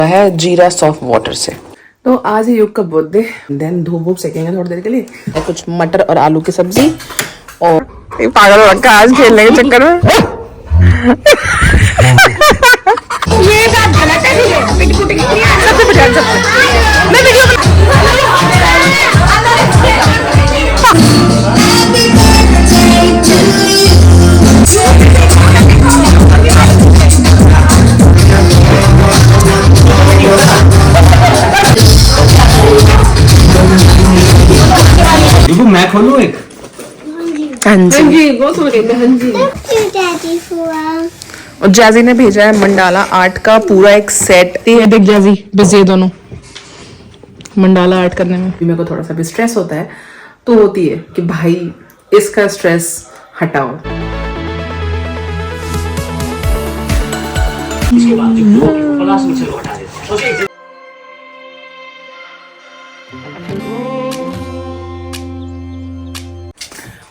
है जीरा soft water से। तो आज है योग का बर्थडे, देन धूप वूप सेकेंगे थोड़ी देर के लिए। कुछ मटर और आलू की सब्जी और पागल लड़का आज खेलने के चक्कर में ये बात गलत है। सबसे बचा सबसे मैं वीडियो मैं खोलूं एक? हाँ जी बहुत हो रही है। हाँ जी और जैजी ने भेजा है मंडाला आर्ट का पूरा एक सेट। ये देख जैजी बिजी है दोनों मंडाला आर्ट करने में। मेरे को थोड़ा सा भी स्ट्रेस होता है तो होती है कि भाई इसका स्ट्रेस हटाओ।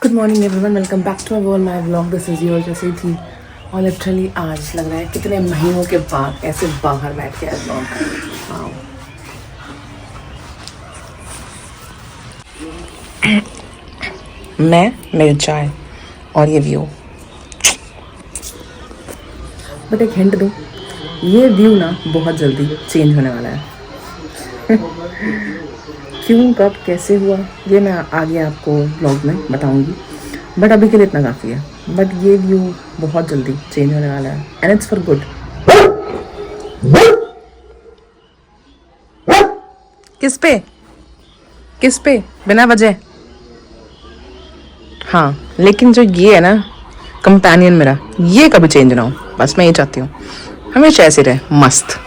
Good morning everyone, welcome back to my vlog. This is your जैसी थी और लिटरली आज लग रहा है कितने महीनों के बाद ऐसे बाहर बैठ के आज व्लॉग कर रही हूँ। मैं मेरी चाय और ये व्यू। बट एक हिंट दूँ, ये व्यू ना बहुत जल्दी चेंज होने वाला है। क्यों कब कैसे हुआ ये मैं आगे आपको व्लॉग में बताऊंगी, बट अभी के लिए इतना काफ़ी है। बट ये व्यू बहुत जल्दी चेंज होने वाला है एंड इट्स फॉर गुड। किस पे बिना वजह? हाँ, लेकिन जो ये है ना कंपेनियन मेरा, ये कभी चेंज ना हो, बस मैं ये चाहती हूँ हमेशा ऐसे रहे मस्त।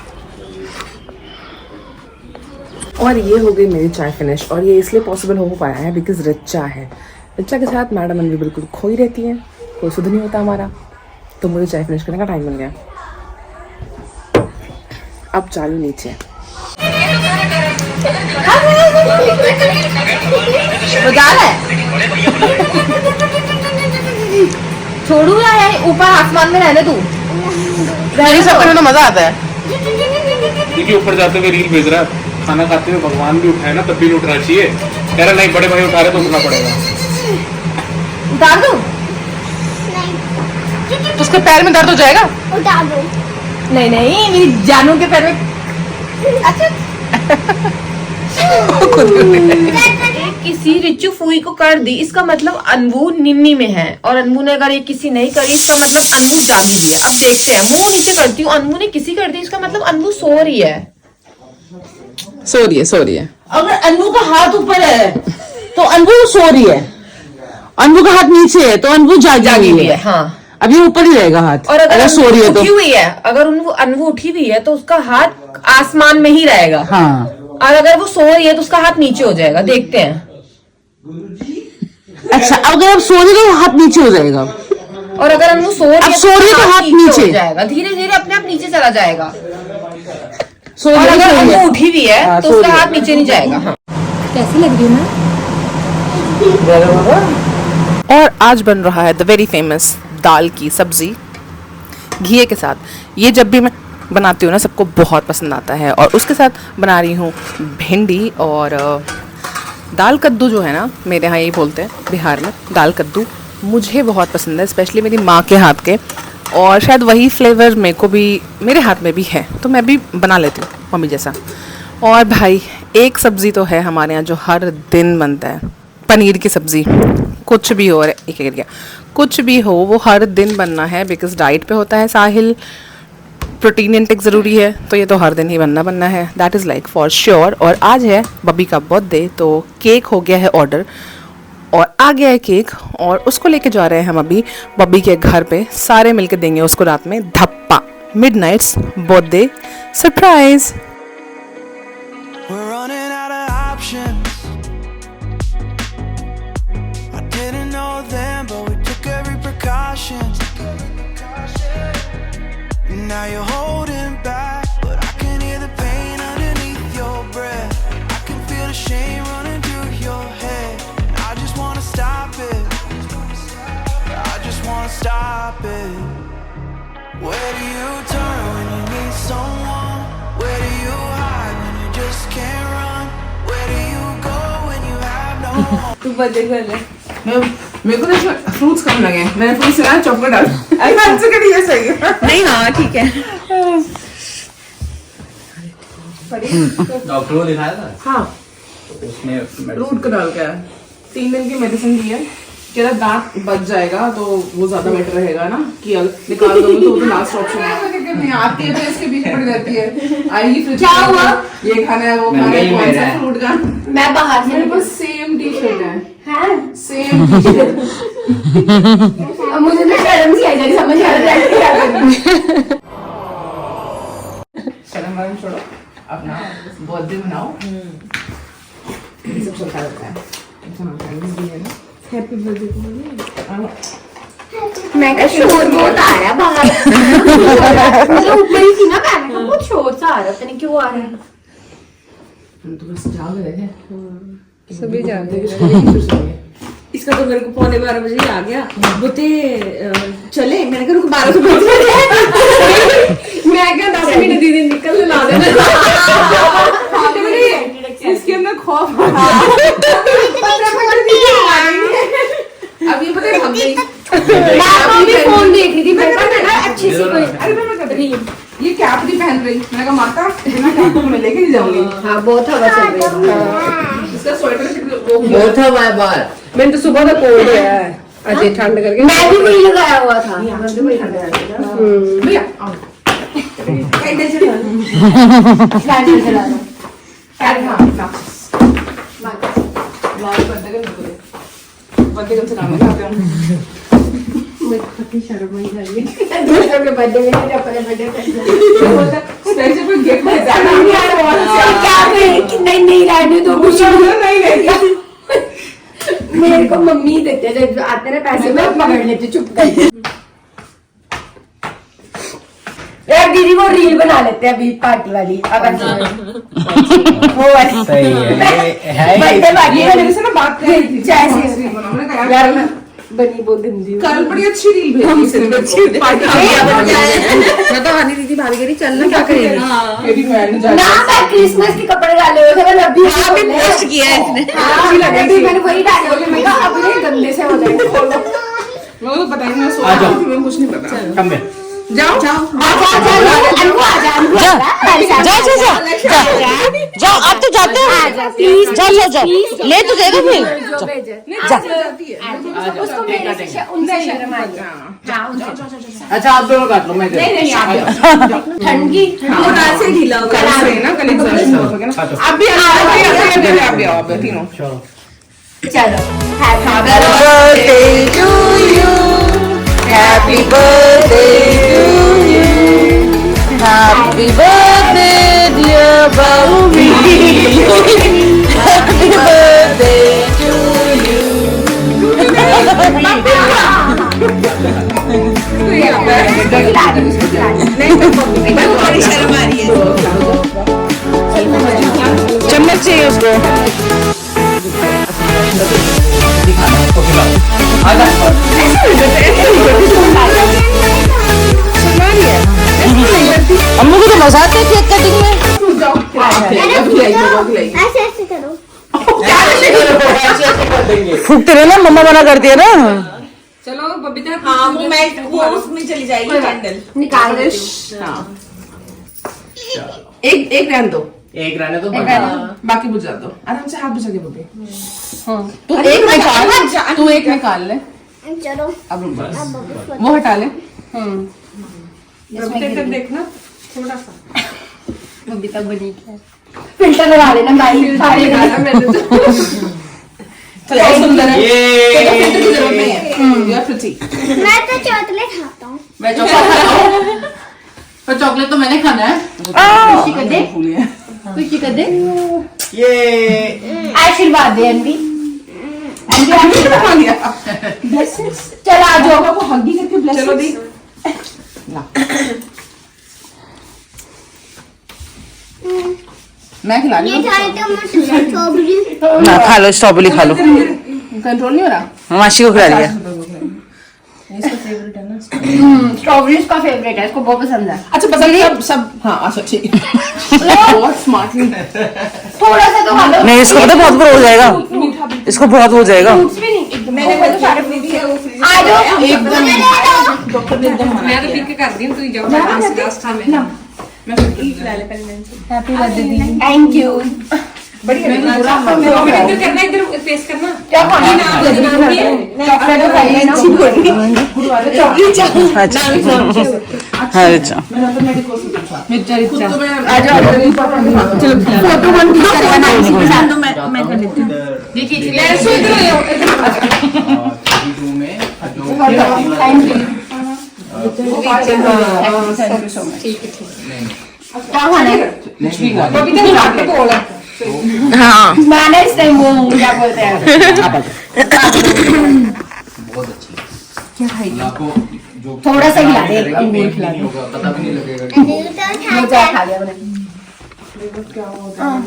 और ये हो गई मेरी चाय फिनिश, और ये इसलिए पॉसिबल हो पाया है बिकॉज रिचा है। रिचा के साथ मैडम भी बिल्कुल खोई रहती है, कोई शुद्ध नहीं होता हमारा, तो मुझे चाय फिनिश करने का टाइम मिल गया। अब चालू नीचे छोड़ू या ऊपर आसमान में रहने तू तो मजा आता है। देखिए ऊपर जाते हुए रील भेज रहा है, खाना खाते हुए भगवान भी उठाए ना तब भी नहीं उठना चाहिए। कह रहा नहीं बड़े भाई उठा रहे तो उठना पड़ेगा। उतार दूं? तो उसके पैर में दर्द हो जाएगा। उतार दो। नहीं नहीं, मेरी जानू के पैर में। अच्छा किसी रिचू फूई को कर दी, इसका मतलब अनबू निन्नी में है, और अनबू ने अगर ये किसी नहीं करी इसका मतलब अनबू जागी भी है। अब देखते हैं, मुंह नीचे करती हूँ, अनबू ने किसी कर दी इसका मतलब अनबू सो रही है। सो रही है। अगर अनबू का हाथ ऊपर है तो अनबू सो रही है, अनबू का हाथ नीचे है तो अनबू जागी हुई है। हाँ, अब ये ऊपर ही रहेगा हाथ। और अगर सो रही है तो उठी हुई है, अगर अनबू उठी हुई है तो उसका हाथ आसमान में ही रहेगा। हाँ, और अगर वो सो रही है तो उसका हाथ नीचे हो जाएगा। देखते हैं। अच्छा, अगर अब सो रही है तो हाथ नीचे हो जाएगा, और अगर अनबू सो रही है तो हाथ नीचे हो जाएगा। धीरे धीरे अपने आप नीचे चला जाएगा। और अगर अनबू उठी हुई है तो उसका हाथ नीचे नहीं जाएगा। हाँ, कैसी लग रही है मैं? और आज बन रहा है द वेरी फेमस दाल की सब्जी घी के साथ। ये जब भी मैं बनाती हूँ ना सबको बहुत पसंद आता है, और उसके साथ बना रही हूँ भिंडी और दाल कद्दू, जो है ना मेरे यहाँ यही बोलते हैं बिहार में दाल कद्दू। मुझे बहुत पसंद है, स्पेशली मेरी माँ के हाथ के, और शायद वही फ्लेवर मेरे को भी मेरे हाथ में भी है, तो मैं भी बना लेती हूँ मम्मी जैसा। और भाई एक सब्ज़ी तो है हमारे यहाँ जो हर दिन बनता है, पनीर की सब्ज़ी। कुछ भी हो, एक गया कुछ भी हो वो हर दिन बनना है, बिकॉज डाइट पे होता है साहिल, प्रोटीन इंटेक ज़रूरी है, तो ये तो हर दिन ही बनना है, that is like for sure. और आज है बब्बी का बर्थडे, तो केक हो गया है ऑर्डर और आ गया है केक, और उसको लेके जा रहे हैं हम अभी बब्बी के घर पे। सारे मिलके देंगे उसको रात में धप्पा, midnights birthday surprise. Now you're holding back, but I can hear the pain underneath your breath. I can feel the shame running through your head. I just wanna stop it. I just wanna stop it. Where do you turn when you need someone? Where do you तू birthday कर ले। मेरे को तो fruits कम लगे, मैंने fruits से chocolate डाल आंसर कर दिया सही है। नहीं हाँ ठीक है। डॉक्टर को दिखाया था हाँ उसने रूट कनाल का है, 3 दिन की मेडिसिन दी है, कह रहा दांत बच जाएगा तो वो ज्यादा बेटर रहेगा ना कि अगर निकाल दोगे तो लास्ट ऑप्शन है। आती है तो इसके बीच पड़ी रहती है, आएगी फ्रिज क्या हुआ ये खाना है वो खाना है, कौन सा फ्रूट का। मैं बाहर से मेरे पास सेम टी शर्ट है, सेम अब मुझे ना शर्म सी आई जा रही, समझ आ रहा है क्या करना। शर्म वरम छोड़ो, अपना बर्थडे मनाओ, ये सब चलता रहता है। Happy birthday to you. मैं क्या शोर बहुत आ रहा है बाहर। मतलब ऊपर ही थी ना मैं बहुत शोर सा आ रहा, पता नहीं क्यों आ रहा है। हम तो बस जाग रहे थे, सभी जाते हैं। फिर सोएंगे। इसका तो मेरे को 11:15 बजे ही आ गया। बोते चले, मैंने कहा रुको 12 बजे मैं क्या 10 मिनट दीदी निकलने ला देना। इसके अंदर खौफ अब ये पता है हम गई मैं भी फोन देख रही थी, मैं ना अच्छी सी कोई अरे मैं कर रही ये कैप नहीं पहन रही, मैंने कहा माता बिना कैप को मैं लेके नहीं जाऊंगी। हाँ बहुत हवा चल रही है। इसका स्वेटर वो बहुत था मैं बाहर मैंने तो सुबह का कोल्ड है अजय ठंड करके। मैं भी वही लगाया हुआ था। मैं भी वही लगाया था। भैया आओ कैंडल चला दो। अरे हाँ लाल पर्दे का निकले पर्दे कम से काम करते हैं। मुझे पति शर्म आई जा रही है। दूसरों के बर्थडे में नहीं अपने बर्थडे पे स्पेशल कोई गिफ्ट में जाना नहीं यार क्या कि नहीं रहने दो कुछ नहीं रहेगा। मेरे को मम्मी देते हैं, जब आते ना पैसे मैं पकड़ लेती चुप करके। यार दीदी वो रील बना लेते हैं अभी पार्टी वाली, अगर वो वाली सही है बर्थडे पार्टी ये वाली मेरे से ना बात कर रही थी जैसे मैंने कहा यार मैं बनी बहुत गंदी हूँ। कल बड़ी अच्छी रील भेजी पार्टी मैं तो आनी दीदी भाभी कह रही चलना क्या करेगी। मेरी बहन ना मैं क्रिसमस के कपड़े डाले हुए थे, मैंने अभी पोस्ट किया है इसने। मैंने वही डाले हुए थे, मैं कहा अभी नहीं गंदे से हो जाएंगे। मैं तो पता नहीं मैं सो रही थी, मैं कुछ नहीं पता। कम में जाओ जाओ जाओ आप तो जाते हो, जाओ जाओ जाओ ले तो देगा फिर। उनसे शर्म आ गई। अच्छा आप दोनों काट लो मैं ठंड की से ढीला होगा ना कल एग्जाम हो गया ना। आप भी आओ आप भी आओ आप तीनों चलो चलो Happy birthday to you. Happy birthday dear Bobby. Happy birthday to you. चम्मच चाहिए उसको। अम्मू को तो मजा आता है केक कटिंग में। ऐसे ऐसे करो। फूकते रहे ना, मम्मा मना करती है ना। चलो बबीता हाँ वो मैं वो उसमें चली जाएगी कैंडल निकाल दे। एक रहने दो, एक रहने तो बाकी बुझा दो आराम से, हाथ बुझा के बोले। तू एक निकाल ले, चलो अब वो हटा ले। देखना थोड़ा सा बबीता बनी क्या फिल्टर लगा लेना भाई। चलो सुंदर है, ये फिल्टर की जरूरत नहीं है। You are pretty। मैं तो चॉकलेट खाता हूँ। मैं चॉकलेट तो मैंने खाना है। खुशी कर दे, फूली है। खुशी कर दे। ये आशीर्वाद दे अनवी। खा लिया। चल आ जाओ। वो हग्गी करके ब्लेस चलो दी मैं खिला रही ये हूँ। चाहे तो मैं स्ट्रॉबेरी ना खा लो, स्ट्रॉबेरी खा लो। कंट्रोल नहीं हो रहा। मासी को खिला दिया। स्ट्रॉबेरी उसका फेवरेट है, इसको बहुत पसंद है। अच्छा पसंद सब हाँ अच्छा ठीक। बहुत स्मार्टली थोड़ा सा तो खा लो। नहीं इसको तो बहुत बुरा हो जाएगा। मीठा भी इसको बहुत हो जाएगा। मैंने वो सारे फ्रिज के वो फ्रिज आ जाओ एकदम मैं तो पीक कर दी हूं, तू जाओ लास्ट टाइम मैं हैप्पी बर्थडे दीदी। Thank you. बढ़िया इधर करना, इधर फेस करना। क्या खाना चॉकलेट तो खाई है ना। अच्छा आ जाओ चलो फोटो वन क्लिक करवाना है किसी के साथ। तो मैं कर लेती हूँ। ये खींच ले थैंक यू। क्या खाना है? बबीता ने बात तो बोला हाँ मैंने इस टाइम वो क्या बोलते हैं बहुत अच्छी थोड़ा सा खिला दे, एक अंगूर खिला दे। पता भी नहीं लगेगा वो क्या खा लिया मैंने।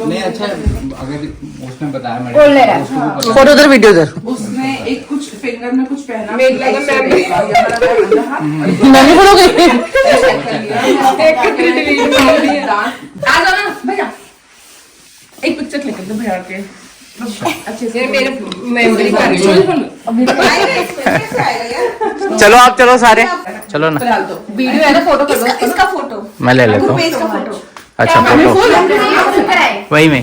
नहीं। अच्छा अगर उसने बताया मैंने बोल ले रहा है। फोटो उधर वीडियो उधर। उसने एक कुछ फिंगर में कुछ पहना। मेरे लगा मैंने फोटो गई आ जाओ ना भैया, एक पिक्चर क्लिक कर दो भैया के अच्छे से। मेरे मेमोरी कार्ड चलो आप चलो सारे चलो ना। वीडियो है ना, फोटो कर दो इसका फोटो, मैं ले लेता हूँ। पेज का फोटो। अच्छा फोटो वही में।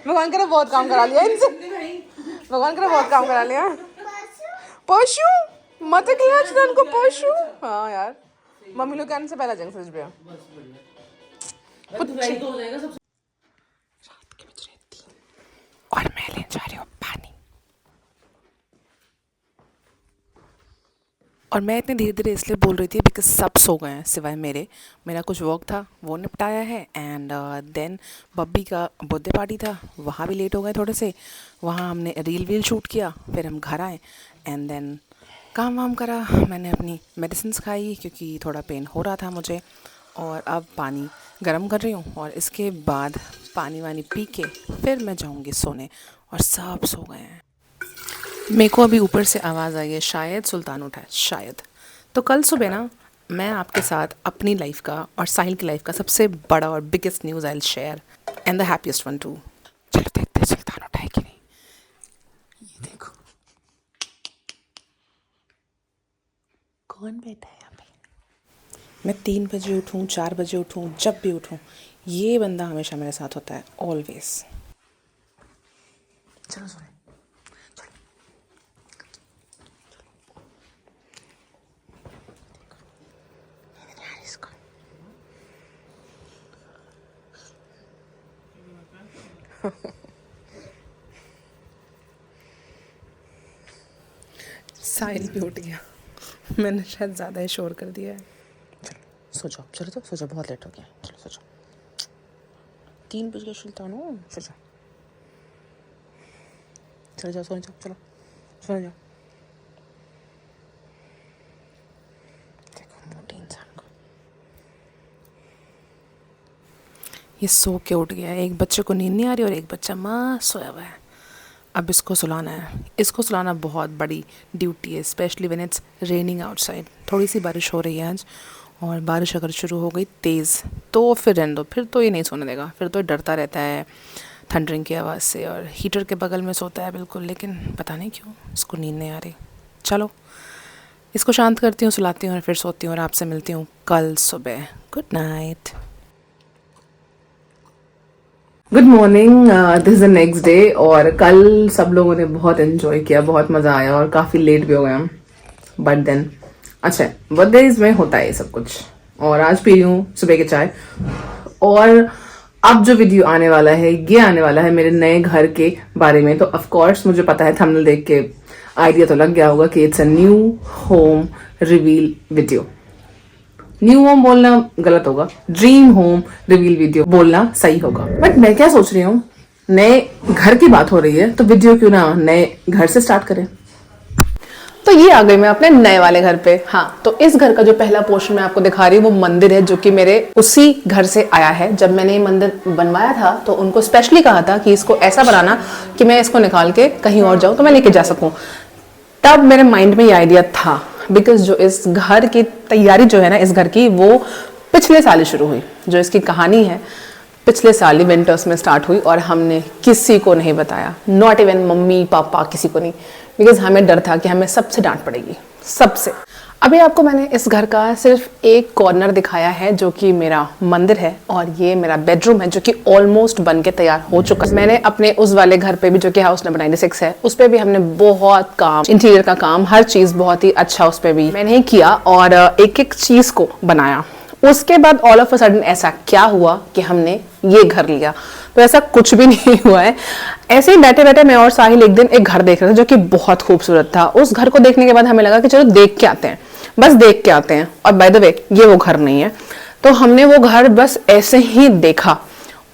भगवान करे बहुत काम करा लिया इनसे। भगवान करे बहुत काम करा लिया। पशु मत खिलाच ना उनको पशु। हाँ यार मम्मी लोग कहने से पहला जंग सच में और मैं ले जा रही हूँ पानी। और मैं इतने धीरे धीरे इसलिए बोल रही थी बिकॉज सब सो गए हैं सिवाय मेरा कुछ वर्क था वो निपटाया है। एंड देन बब्बी का बर्थडे पार्टी था, वहाँ भी लेट हो गए थोड़े से। वहाँ हमने रील शूट किया, फिर हम घर आए एंड देन काम वाम करा। मैंने अपनी मेडिसिन्स खाई क्योंकि थोड़ा पेन हो रहा था मुझे। और अब पानी गर्म कर रही हूँ और इसके बाद पानी वानी पी के फिर मैं जाऊँगी सोने। और सब सो गए हैं। मेरे को अभी ऊपर से आवाज़ आई है, शायद सुल्तान उठा है शायद। तो कल सुबह ना मैं आपके साथ अपनी लाइफ का और साहिल की लाइफ का सबसे बड़ा और biggest news I will share and the happiest one two. चलो देखते हैं सुल्तान उठा है कि नहीं। ये देखो कौन बैठा है यहाँ पे। मैं 3 बजे उठूँ 4 बजे उठूँ जब भी उठूँ ये बंदा हमेशा मेरे साथ होता है ऑलवेज। चलो सोने। साहिल भी उठ गया, मैंने शायद ज़्यादा ही शोर कर दिया है। चलो सो जाओ, चलो तो सो जाओ, बहुत लेट हो गया। चलो सो जाओ, 3 बज गए सुल्तान हो। सो जाओ चलो जाओ सोने जाओ, चलो सोने जाओ। देखो मोटी इंसान को ये सो के उठ गया है। एक बच्चे को नींद नहीं आ रही और एक बच्चा मस्त सोया हुआ है। अब इसको सुलाना है। इसको सुलाना बहुत बड़ी ड्यूटी है, specially when it's raining outside. थोड़ी सी बारिश हो रही है आज और बारिश अगर शुरू हो गई तेज़ तो फिर रहने दो, फिर तो ये नहीं सोने देगा। फिर तो ये डरता रहता है थंडरिंग की आवाज़ से और हीटर के बगल में सोता है बिल्कुल, लेकिन पता नहीं क्यों इसको नींद नहीं आ रही। चलो इसको शांत करती हूँ, सुलाती हूँ और फिर सोती हूँ और आपसे मिलती हूँ कल सुबह। Good night. Good morning, this is the next day. और कल सब लोगों ने बहुत एंजॉय किया, बहुत मज़ा आया और काफ़ी लेट भी हो गए हम। बट देन अच्छा बर्थडेज में होता है ये सब कुछ। और आज पी रही हूँ सुबह की चाय। और अब जो वीडियो आने वाला है ये आने वाला है मेरे नए घर के बारे में। तो ऑफ कोर्स मुझे पता है, थंबनेल देख के आइडिया तो लग गया होगा कि it's a new home reveal video. New home बोलना गलत होगा, ड्रीम होम रिवील वीडियो बोलना सही होगा। बट मैं क्या सोच रही हूँ, नए घर की बात हो रही है तो वीडियो क्यों ना नए घर से स्टार्ट करें। तो ये आ गई मैं अपने नए वाले घर पे। हाँ, तो इस घर का जो पहला पोर्शन मैं आपको दिखा रही हूँ वो मंदिर है, जो कि मेरे उसी घर से आया है। जब मैंने ये मंदिर बनवाया था तो उनको स्पेशली कहा था कि इसको ऐसा बनाना कि मैं इसको निकाल के कहीं और जाऊँ तो मैं लेके जा सकूँ। तब मेरे माइंड में ये आइडिया था, बिकॉज जो इस घर की तैयारी जो है ना इस घर की, वो पिछले साल ही शुरू हुई। जो इसकी कहानी है पिछले साल ही विंटर्स में स्टार्ट हुई और हमने किसी को नहीं बताया, नॉट इवन मम्मी पापा, किसी को नहीं, बिकॉज हमें डर था कि हमें सबसे डांट पड़ेगी, सबसे। अभी आपको मैंने इस घर का सिर्फ एक कॉर्नर दिखाया है जो कि मेरा मंदिर है, और ये मेरा बेडरूम है जो कि ऑलमोस्ट बन के तैयार हो चुका है। मैंने अपने उस वाले घर पे भी, जो कि हाउस नंबर 96 है, उस पे भी हमने बहुत काम, इंटीरियर का काम, हर चीज बहुत ही अच्छा उस पे भी मैंने ही किया और एक एक चीज को बनाया। उसके बाद ऑल ऑफ अ सडन ऐसा क्या हुआ कि हमने ये घर लिया। तो ऐसा कुछ भी नहीं हुआ है, ऐसे ही बैठे बैठे मैं और साहिल एक दिन एक घर देख रहे थे जो कि बहुत खूबसूरत था। उस घर को देखने के बाद हमें लगा कि चलो देख के आते हैं, बस देख के आते हैं। और बाय द वे ये वो घर नहीं है, तो हमने वो घर बस ऐसे ही देखा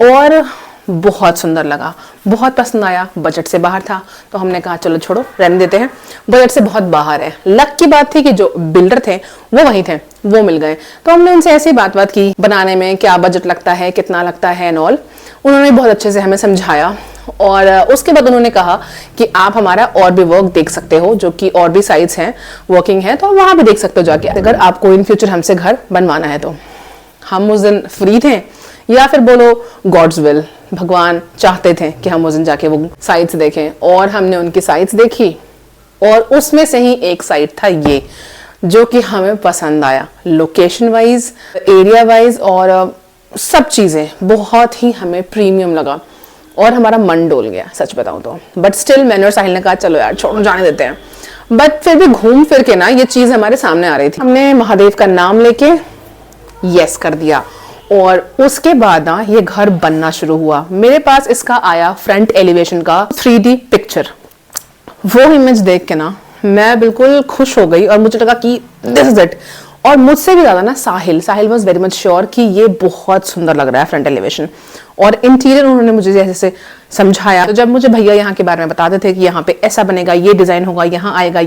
और बहुत सुंदर लगा, बहुत पसंद आया। बजट से बाहर था तो हमने कहा चलो छोड़ो, रहने देते हैं, बजट से बहुत बाहर है। लक की बात थी कि जो बिल्डर थे वो वहीं थे, वो मिल गए। तो हमने उनसे ऐसी बात की बनाने में क्या बजट लगता है, कितना लगता है एंड ऑल। उन्होंने बहुत अच्छे से हमें समझाया और उसके बाद उन्होंने कहा कि आप हमारा और भी वर्क देख सकते हो, जो कि और भी साइट्स हैं वर्किंग है, तो वहां भी देख सकते हो जाके, अगर आपको इन फ्यूचर हमसे घर बनवाना है तो। हम उस दिन फ्री थे, या फिर बोलो गॉड्स विल, भगवान चाहते थे कि हम उस दिन जाके वो साइट्स देखें, और हमने उनकी साइट्स देखी और उसमें से ही एक साइट था ये, जो कि हमें पसंद आया, लोकेशन वाइज, एरिया वाइज और सब चीजें बहुत ही हमें प्रीमियम लगा और हमारा मन डोल गया, सच बताऊं तो। बट स्टिल मैंने और साहिल ने कहा चलो यार छोड़ो, जाने देते हैं। बट फिर भी घूम फिर के ना ये चीज हमारे सामने आ रही थी, हमने महादेव का नाम लेके यस कर दिया और उसके बाद ना ये घर बनना शुरू हुआ। मेरे पास इसका आया फ्रंट एलिवेशन का 3D पिक्चर। वो इमेज देख के ना मैं बिल्कुल खुश हो गई और मुझे लगा कि दिस इज इट। और मुझसे भी ज्यादा ना साहिल वाज वेरी मच श्योर कि ये बहुत सुंदर लग रहा है फ्रंट एलिवेशन। और इंटीरियर उन्होंने मुझे जैसे समझाया, तो जब मुझे भैया यहाँ के बारे में बताते थे कि यहाँ पे ऐसा बनेगा, ये डिजाइन होगा, यहाँ आएगा,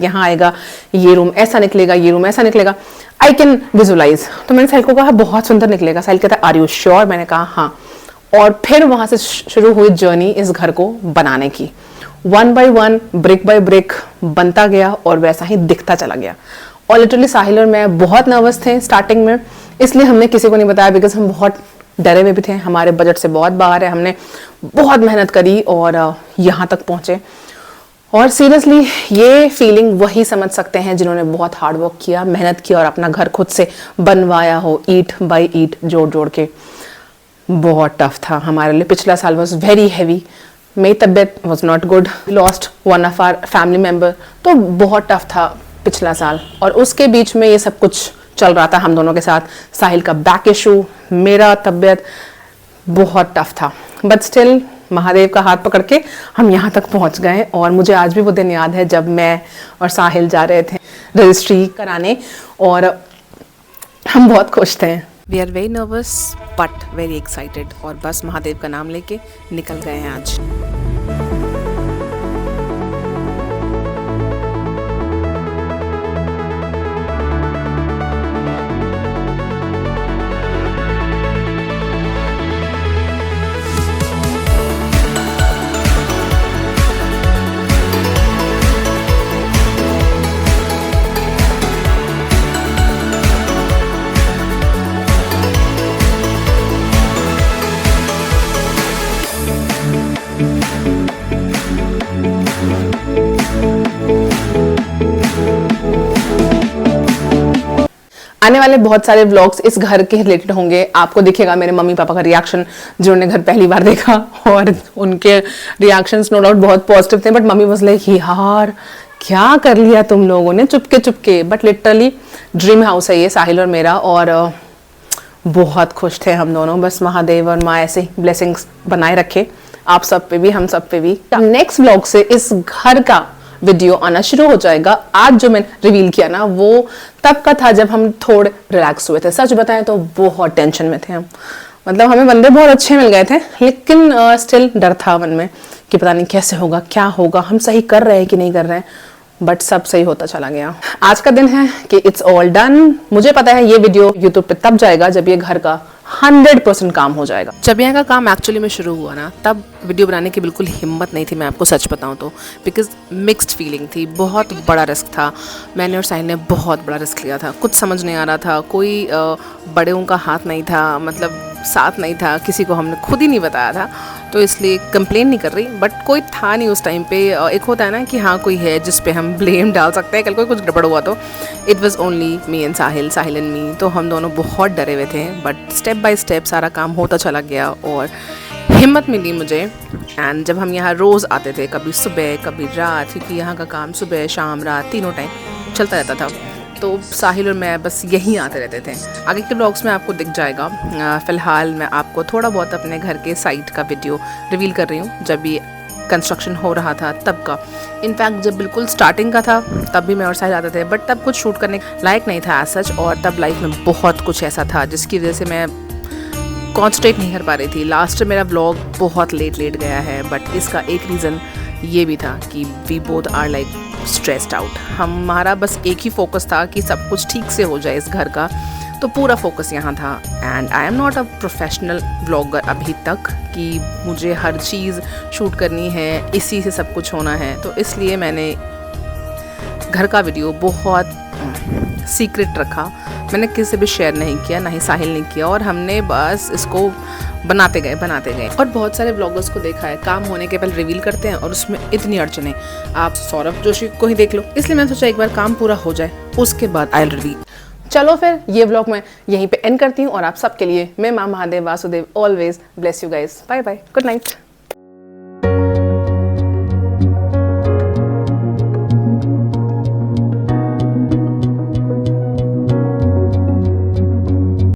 ये रूम ऐसा निकलेगा, ये रूम ऐसा निकलेगा, आई कैन विजुअलाइज। तो मैंने साहिल को कहा बहुत सुंदर निकलेगा। साहिल कहता आर यू श्योर? मैंने कहा हाँ। और फिर वहां से शुरू हुई जर्नी इस घर को बनाने की। 1 by 1 ब्रिक बाय ब्रिक बनता गया और वैसा ही दिखता चला गया। और लिटरली साहिल और मैं बहुत नर्वस थे स्टार्टिंग में, इसलिए हमने किसी को नहीं बताया, बिकॉज हम बहुत डरे हुए भी थे, हमारे बजट से बहुत बाहर है। हमने बहुत मेहनत करी और यहाँ तक पहुंचे। और सीरियसली ये फीलिंग वही समझ सकते हैं जिन्होंने बहुत हार्ड वर्क किया, मेहनत की और अपना घर खुद से बनवाया हो, ईंट बाय ईंट जोड़ जोड़ के। बहुत टफ था हमारे लिए। पिछला साल वॉज वेरी हैवी, मेरी तबीयत was not good, lost one of our family member, तो बहुत टफ था पिछला साल। और उसके बीच में ये सब कुछ चल रहा था हम दोनों के साथ। साहिल का बैक इशू, मेरा तबीयत, बहुत टफ था। बट स्टिल महादेव का हाथ पकड़ के हम यहाँ तक पहुँच गए। और मुझे आज भी वो दिन याद है जब मैं और साहिल जा रहे थे रजिस्ट्री कराने और हम बहुत खुश थे। We are very nervous but very excited और बस महादेव का नाम लेके निकल गए हैं आज। आने वाले बहुत सारे व्लॉग्स इस घर के रिलेटेड होंगे। आपको दिखेगा मेरे मम्मी पापा का रिएक्शन, जिन्होंने घर पहली बार देखा, और उनके रिएक्शंस नो डाउट बहुत पॉजिटिव थे। बट मम्मी वाज लाइक यार क्या कर लिया तुम लोगों ने Chupke Chupke. But literally dream house है ये साहिल और मेरा, और बहुत खुश थे हम दोनों। बस महादेव और माँ ऐसे ब्लेसिंग्स बनाए रखे आप सब पे भी, हम सब पे भी। नेक्स्ट व्लॉग से इस घर का वीडियो आना शुरू हो जाएगा। आज जो मैंने रिवील किया ना वो तब का था जब हम थोड़े रिलैक्स हुए थे। सच बताएं तो बहुत टेंशन में थे हम, मतलब हमें बंदे बहुत अच्छे मिल गए थे, लेकिन स्टिल डर था मन में कि पता नहीं कैसे होगा, क्या होगा, हम सही कर रहे हैं कि नहीं कर रहे हैं। बट सब सही होता चला गया। आज का दिन है कि इट्स ऑल डन। मुझे पता है ये वीडियो यूट्यूब पे तब जाएगा जब ये घर का 100% काम हो जाएगा। जब यहाँ का काम एक्चुअली में शुरू हुआ ना, तब वीडियो बनाने की बिल्कुल हिम्मत नहीं थी, मैं आपको सच बताऊँ तो, बिकॉज मिक्स्ड फीलिंग थी, बहुत बड़ा रिस्क था। मैंने और साहिल ने बहुत बड़ा रिस्क लिया था, कुछ समझ नहीं आ रहा था, कोई बड़ों का हाथ नहीं था, मतलब साथ नहीं था, किसी को हमने खुद ही नहीं बताया था, तो इसलिए कंप्लेन नहीं कर रही, बट कोई था नहीं उस टाइम पे। एक होता है ना कि हाँ कोई है जिस पे हम ब्लेम डाल सकते हैं, कल कोई कुछ गड़बड़ हुआ तो। It was only me and Sahil, Sahil and me, तो हम दोनों बहुत डरे हुए थे, बट स्टेप बाय स्टेप सारा काम होता चला गया और हिम्मत मिली मुझे। एंड जब हम यहाँ रोज़ आते थे, कभी सुबह कभी रात, क्योंकि यहाँ का काम सुबह शाम रात तीनों टाइम चलता रहता था, तो साहिल और मैं बस यहीं आते रहते थे। आगे के ब्लॉग्स में आपको दिख जाएगा। फ़िलहाल मैं आपको थोड़ा बहुत अपने घर के साइट का वीडियो रिवील कर रही हूँ, जब ये कंस्ट्रक्शन हो रहा था तब का। इनफैक्ट जब बिल्कुल स्टार्टिंग का था तब भी मैं और साहिल आते थे, बट तब कुछ शूट करने लायक नहीं था एज सच, और तब लाइफ में बहुत कुछ ऐसा था जिसकी वजह से मैं कॉन्सेंट्रेट नहीं कर पा रही थी। लास्ट मेरा व्लॉग बहुत लेट गया है, बट इसका एक रीज़न ये भी था कि we both are like stressed out. हमारा बस एक ही फोकस था कि सब कुछ ठीक से हो जाए इस घर का, तो पूरा फोकस यहाँ था। And I am not a professional vlogger अभी तक कि मुझे हर चीज़ शूट करनी है, इसी से सब कुछ होना है, तो इसलिए मैंने घर का वीडियो बहुत सीक्रेट रखा। मैंने किसी से भी शेयर नहीं किया, ना ही साहिल ने किया, और हमने बस इसको बनाते गए। और बहुत सारे ब्लॉगर्स को देखा है, काम होने के पहले रिवील करते हैं और उसमें इतनी अड़चने। आप सौरभ जोशी को ही देख लो, इसलिए मैंने सोचा एक बार काम पूरा हो जाए उसके बाद आई रिवील। चलो फिर ये व्लॉग मैं यहीं पे एंड करती हूँ, और आप सबके लिए मैं माँ Mahadev Vasudev always bless you guys. Bye bye, good night.